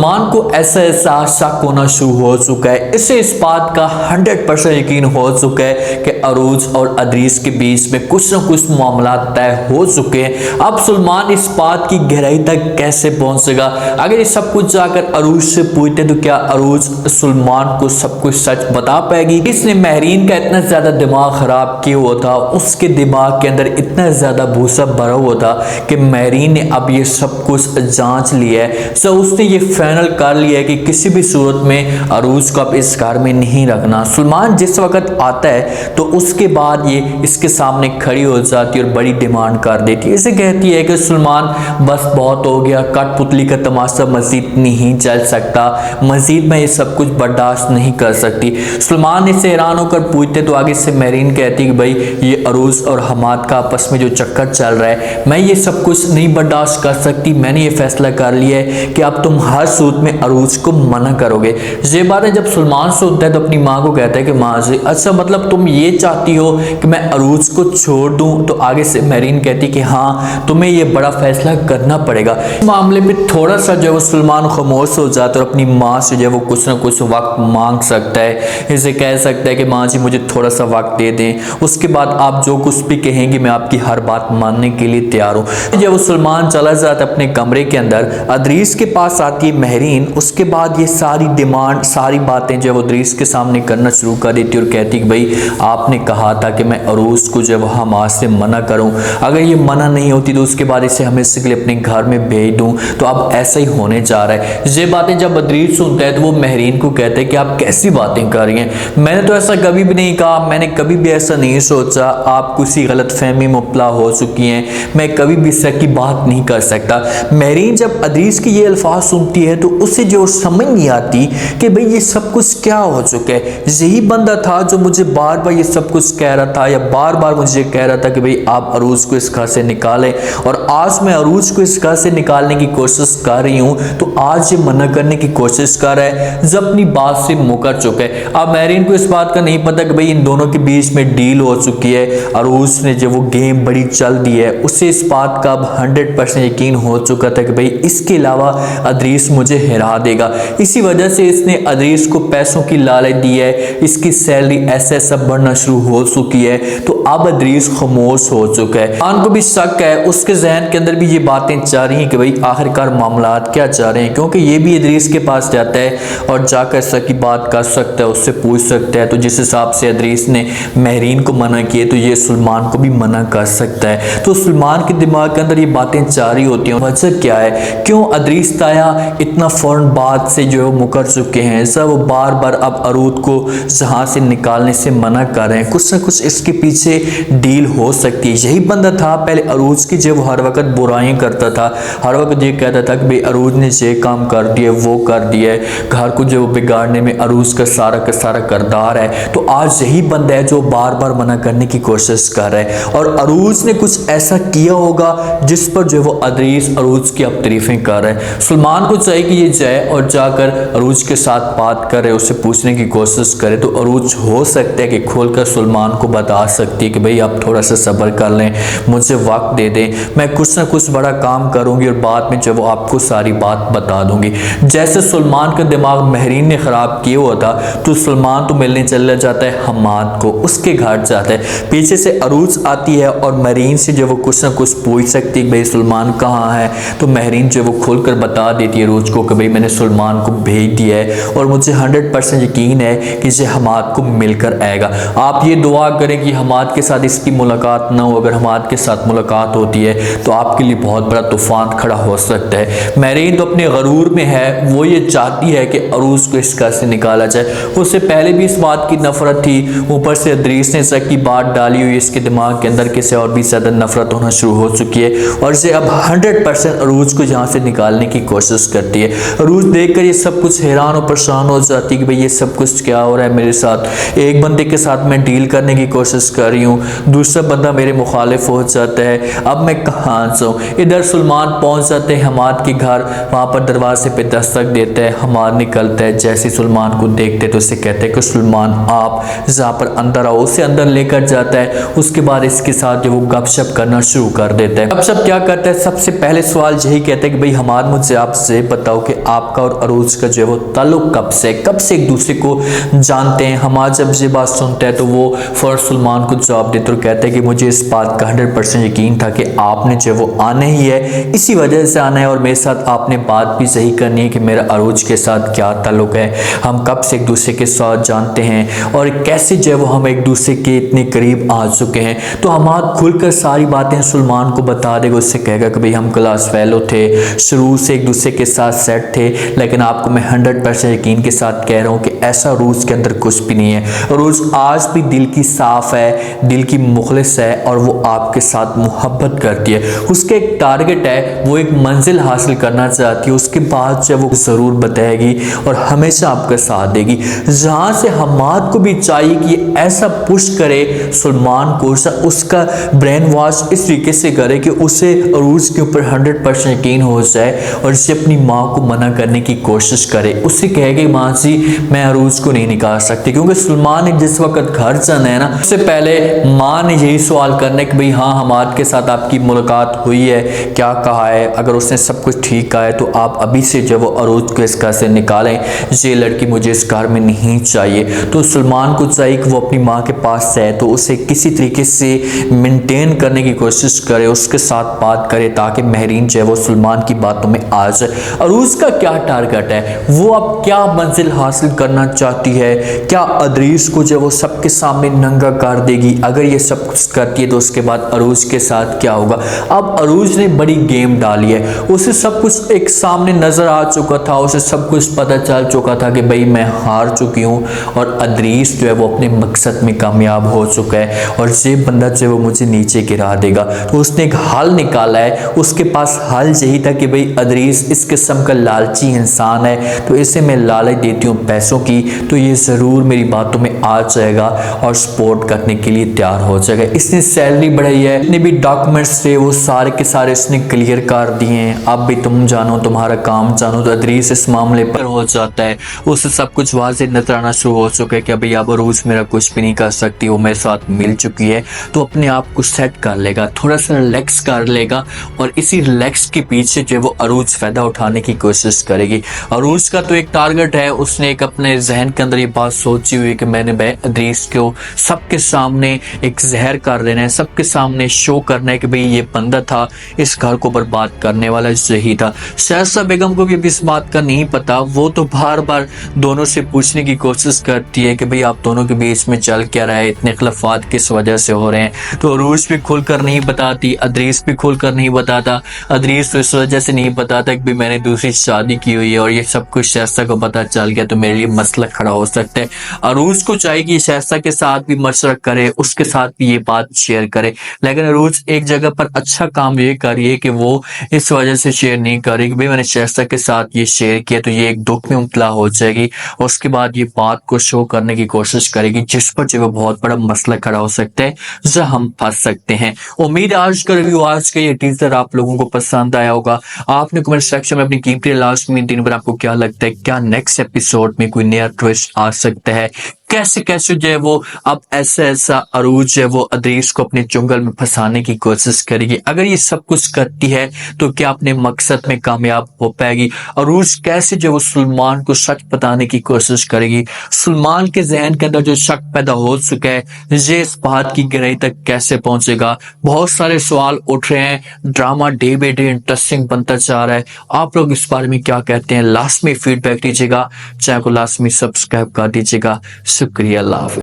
सलमान को ऐसा एहसास शक होना शुरू हो चुका है। इसे इस बात का 100% यकीन हो चुका है कि अरूज और अदरीस के बीच में कुछ ना कुछ मामला तय हो चुके हैं। अब सलमान इस बात की गहराई तक कैसे पहुंचेगा? अगर ये सब कुछ जाकर अरूज से पूछते तो क्या अरूज सलमान को सब कुछ सच बता पाएगी? इसने महरीन का इतना ज्यादा दिमाग खराब किया हुआ था, उसके दिमाग के अंदर इतना ज्यादा भूसा भरा हुआ था कि महरीन ने अब ये सब कुछ जांच लिया है। सो उसने ये फाइनल कर लिया है कि किसी भी सूरत में अरूज को अब इस घर में नहीं रखना। सलमान जिस वक्त आता है तो उसके बाद ये इसके सामने खड़ी हो जाती है और बड़ी डिमांड कर देती है। इसे कहती है कि सलमान बस बहुत हो गया, कठपुतली का तमाशा मजीद नहीं चल सकता, मजीद मैं ये सब कुछ बर्दाश्त नहीं कर सकती। सलमान इसे हैरान होकर पूछते तो आगे से महरीन कहती कि भाई ये अरूज और हमाद का आपस में जो चक्कर चल रहा है, मैं ये सब कुछ नहीं बर्दाश्त कर सकती। मैंने ये फैसला कर लिया है कि अब तुम हर सूरत में अरूज को मना करोगे। ये बातें जब सलमान सुनता है तो अपनी माँ को कहता है कि माँ जी अच्छा मतलब तुम ये चाहती हो कि मैं अरूज को छोड़ दूं? तो आगे से महरीन कहती कि हाँ तुम्हें ये बड़ा फैसला करना पड़ेगा। इस मामले पे थोड़ा सा जो है सलमान खामोश हो जाता है और अपनी माँ से जो है वो कुछ ना कुछ वक्त मांग सकता है। इसे कह सकता है कि माँ जी मुझे थोड़ा सा वक्त दे दें, उसके बाद आप जो कुछ भी कहेंगे मैं आपकी हर बात मानने के लिए तैयार हूँ। जब वो सलमान चला जाता है अपने कमरे के अंदर, अदरीस के पास आती है महरीन। उसके बाद ये सारी डिमांड सारी बातें जो वो अदरीस के सामने करना शुरू कर देती है और कहती कि भाई आपने कहा था कि मैं अरूज को जो है हमाद से मना करूं, अगर ये मना नहीं होती तो उसके बाद इसे हमेशा के लिए अपने घर में भेज दूं। तो अब ऐसा ही होने जा रहा है। ये बातें जब अदरीस सुनता है तो वो महरीन को कहते हैं कि आप कैसी बातें कर रही हैं, मैंने तो ऐसा कभी भी नहीं कहा, मैंने कभी भी ऐसा नहीं सोचा, आप किसी गलत फहमी में मुब्तला हो चुकी हैं, मैं कभी भी इस की बात नहीं कर सकता। महरीन जब अदरीस की ये अल्फाज सुनती है तो उसे जो समझ नहीं आती कि भाई ये सब कुछ क्या हो चुका है। यही बंदा था जो मुझे बार बार ये सब कुछ कह रहा था या बार बार मुझे कह रहा था कि भाई आप अरूज को इस घर से निकालें, और आज मैं अरूज को इस घर से निकालने की कोशिश कर रही हूँ तो आज ये मना करने की कोशिश कर रहा है जब अपनी बात से मुकर चुका है। अब महरीन को इस बात का नहीं पता कि भाई इन दोनों के बीच में डील हो चुकी है, अरूज ने जो वो गेम बड़ी चल दी है। उसे इस बात का अब 100% यकीन हो चुका था कि भाई इसके अलावा अदरीस मुझे हरा देगा। इसी वजह से इसने अदरीस को पैसों की लालच दी है, इसकी सैलरी ऐसे सब बढ़ना शुरू हो चुकी है। तो अब अदरीस खामोश हो चुका है। खान को भी शक है, उसके जहन के अंदर भी ये बातें चाह रही हैं कि भाई आखिरकार मामला क्या चाह रहे हैं, क्योंकि ये भी अदरीस के पास जाता है और जाकर सकी बात कर सकता है, उससे पूछ सकता है। तो जिस हिसाब से अदरीस ने महरीन को मना किया तो ये सलमान को भी मना कर सकता है। तो सलमान के दिमाग के अंदर ये बातें चाह रही होती हैं। वजह क्या है, क्यों अदरीस ताया इतना फौरन बात से जो है मुकर चुके हैं, सब वो बार बार अब अरूज को जहां से निकालने से मना कर रहे हैं। कुछ ना कुछ इसके पीछे डील हो सकती है। यही बंदा था पहले अरूज की जो हर वक्त बुराई करता था, हर वक्त ये कहता था कि भाई अरूज ने ये काम कर दिया वो कर दिया, घर को जो बिगाड़ने में अरूज का सारा किरदार है। तो आज यही बंदा है जो बार बार मना करने की कोशिश कर रहा है और अरूज ने कुछ ऐसा किया होगा जिस पर जो वो अदरीस अरूज की अब तारीफें कर रहे हैं। सलमान को चाहिए कि ये जाए और जाकर अरूज के साथ बात करे, उससे पूछने की कोशिश करे। तो अरूज हो सकता है कि खोलकर सलमान को बता सकती है कि भाई आप थोड़ा सा सब्र कर लें, मुझे वक्त दे दें, मैं कुछ ना कुछ बड़ा काम करूंगी और बाद में जब वो आपको सारी बात बता दूंगी। जैसे सलमान का दिमाग महरीन ने खराब किया हुआ था तो सलमान तो मिलने चला जाता है हमाद को, उसके घर जाता है। पीछे से अरूज आती है और महरीन से जो वो कुछ ना कुछ पूछ सकती है भाई सलमान कहाँ है। तो महरीन जो वो खोलकर बता देती है अरूज को कि भाई मैंने सलमान को भेज दिया है और मुझे 100% यकीन है कि इसे हमाद को मिलकर आएगा। आप ये दुआ करें कि हमाद के साथ इसकी मुलाकात ना हो। अगर हमाद के साथ मुलाकात होती है तो आपके लिए बहुत बड़ा तूफान खड़ा हो सकता है। महरीन तो अपने गरूर में है, वो ये चाहती है कि अरूज को इस घर से निकाला जाए। उससे पहले भी इस बात की नफरत थी, ऊपर से अदरीस ने सक की बात डाली हुई, इसके दिमाग के अंदर किसी और भी ज्यादा नफरत होना शुरू हो चुकी है और इसे अब 100% अरूज को यहाँ से निकालने की कोशिश करती है। अरूज देखकर ये सब कुछ हैरान और परेशान हो जाती है कि भाई ये सब कुछ क्या हो रहा है मेरे साथ। एक बंदे के साथ मैं डील करने की कोशिश कर रही रही हूँ, दूसरा बंदा मेरे मुखालिफ हो जाता है, अब मैं कहाँ जाऊँ। इधर सलमान पहुँच जाते हैं हमाद के घर, वहाँ पर दरवाजे पे दस्तक देता है, हमाद निकलता है, जैसे सलमान को देखते तो उसे कहते हैं कि सलमान आप जहाँ पर अंदर आओ, उसे अंदर लेकर जाता है। उसके बाद इसके साथ जो वो गपशप करना शुरू कर देता है। गपशप क्या करता है, सबसे पहले सवाल यही कहता है कि भाई हमाद मुझे आपसे बताओ कि आपका और अरूज का जो है वो ताल्लुक कब से एक दूसरे को जानते हैं। हमाद जब ये बात सुनता है तो वो फौरन सलमान को जवाब देते और कहते हैं कि मुझे इस बात का 100% यकीन था कि आपने जो वो आना ही है, इसी वजह से आना है और मेरे साथ आपने बात भी सही करनी है कि मेरा अरूज के साथ क्या ताल्लुक है, हम कब से एक दूसरे के साथ जानते हैं और कैसे जो है वो हम एक दूसरे के इतने करीब आ चुके हैं। तो हमाद खुलकर सारी बातें सलमान को बता देगा, उससे कहेगा कि भाई हम क्लास फेलो थे, शुरू से एक दूसरे के साथ सेट थे, लेकिन आपको मैं 100% यकीन के साथ कह रहा हूँ कि ऐसा रूज के अंदर कुछ भी नहीं है। रूज आज भी दिल की साफ है, दिल की मुखलिस है और वो आपके साथ मोहब्बत करती है। उसके एक टारगेट है, वो एक मंजिल हासिल करना चाहती है, उसके बाद जब वो ज़रूर बताएगी और हमेशा आपका साथ देगी। जहाँ से हमाद को भी चाहिए कि ऐसा पुश करे सलमान को, उसका ब्रेन वॉश इस तरीके से करे कि उसे अरूज के ऊपर 100% यकीन हो जाए और इसे अपनी माँ को मना करने की कोशिश करे। उससे कहेगी माँ जी मैं अरूज को नहीं निकाल सकती, क्योंकि सलमान ने जिस वक्त घर जाना है ना, उससे पहले माँ ने यही सवाल करना है कि भाई हाँ हमाद के साथ आपकी मुलाकात हुई है, क्या कहा है, अगर उसने सब कुछ ठीक कहा है तो आप अभी से जो वो अरूज को इस घर से निकालें, ये लड़की मुझे इस घर में नहीं चाहिए। तो सलमान को चाहिए कि वो अपनी माँ के पास है तो उसे किसी तरीके से मेंटेन करने की कोशिश करे, उसके साथ बात करे ताकि महरीन जो है वो सलमान की बातों में आ जाए। अरूज का क्या टारगेट है, वो अब क्या मंजिल हासिल करना चाहती है, क्या अदरीस को जो वो सबके सामने नंगा कर देगी, अगर ये सब कुछ करती है तो उसके बाद अरूज के साथ क्या होगा। अब अरूज ने बड़ी गेम डाली है, उसे सब कुछ एक सामने नजर आ चुका था, उसे सब कुछ पता चल चुका था कि भाई मैं हार चुकी हूँ और अदरीस जो है वो अपने मकसद में कामयाब हो चुका है और ये बंदा जो है वो मुझे नीचे गिरा देगा। तो उसने एक हल निकाला है, उसके पास हल यही था कि भाई अदरीस इस किस्म का लालची इंसान है, तो इसे मैं लालच देती हूँ पैसों की, तो ये ज़रूर मेरी बातों में आ जाएगा और सपोर्ट करने के लिए तैयार हो जाएगा। इसने सैलरी बढ़ाई है, जितने भी डॉक्यूमेंट्स थे वो सारे के सारे इसने क्लियर कर दिए हैं। अब भी तुम जानो, तुम्हारा काम जानो। तो अदरीस इस मामले पर हो जाता है, उसे सब कुछ वाज़े नजर आना शुरू हो चुका है कि अभी अब अरूज मेरा कुछ भी नहीं कर सकती, वो मेरे साथ मिल चुकी है, तो अपने आप को सेट कर लेगा, थोड़ा सा रिलैक्स कर लेगा और इसी रिलैक्स के पीछे जो है वो अरूज फायदा उठाने की कोशिश करेगी। अरूज का तो एक टारगेट है, उसने एक अपने जहन के अंदर ये बात सोची हुई है कि मैंने अदरीस को सबके सामने एक जहर कर देना है, सबके सामने शो करना है कि भाई ये बंदा था, इस घर को बर्बाद करने वाला यही था। शहज़ादा बेगम को भी इस बात का नहीं पता, वो तो बार बार दोनों से पूछने की कोशिश करती है कि भाई आप दोनों के बीच में चल क्या रहा है, इतने खिलाफात किस वजह से हो रहे हैं। तो अरूज भी खुलकर नहीं बताती, अदरीस भी खुलकर नहीं बताता। अदरीस तो इस वजह से नहीं बताता कि भाई मैंने दूसरी शादी की हुई है और ये सब कुछ शहज़ादा को पता चल गया तो मेरे लिए मसला खड़ा हो सकता है। अरूज को चाहिए कि शहज़ादा के साथ भी मशवरा करे, उसके साथ भी ये बात शेयर करे, लेकिन अरूज एक जगह पर अच्छा काम ये करिए कि वो इस वजह से शेयर नहीं करे कि भाई मैंने शहज़ादा के साथ ये शेयर किया तो ये एक दुख में मुब्तला हो जाएगी और उसके बाद ये बात को शो करने की कोशिश करेगी, जिस पर जो बहुत बड़ा मसला खड़ा हो सकता है, जहाँ हम फंस सकते हैं। उम्मीद आज का रिव्यू, आज का ये टीजर आप लोगों को पसंद आया होगा। आपने कमेंट सेक्शन में अपनी कीमती लास्ट में दिन पर आपको क्या लगता है, क्या नेक्स्ट एपिसोड में कोई नया ट्विस्ट आ सकता है, कैसे कैसे जो है वो अब ऐसा अरूज जो है वो अदरीस को अपने चुंगल में फंसाने की कोशिश करेगी। अगर ये सब कुछ करती है तो क्या अपने मकसद में कामयाब हो पाएगी। अरूज कैसे जो वो सलमान को सच बताने की कोशिश करेगी, सलमान के जहन के अंदर जो शक पैदा हो चुका है ये इस बात की गहराई तक कैसे पहुंचेगा। बहुत सारे सवाल उठ रहे हैं, drama day by day interesting बनता जा रहा है। आप लोग इस बारे में क्या कहते हैं, लास्ट में फीडबैक दीजिएगा, चैनल को लास्ट में सब्सक्राइब कर दीजिएगा। शुक्रिया, अल्लाह हाफ़िज़।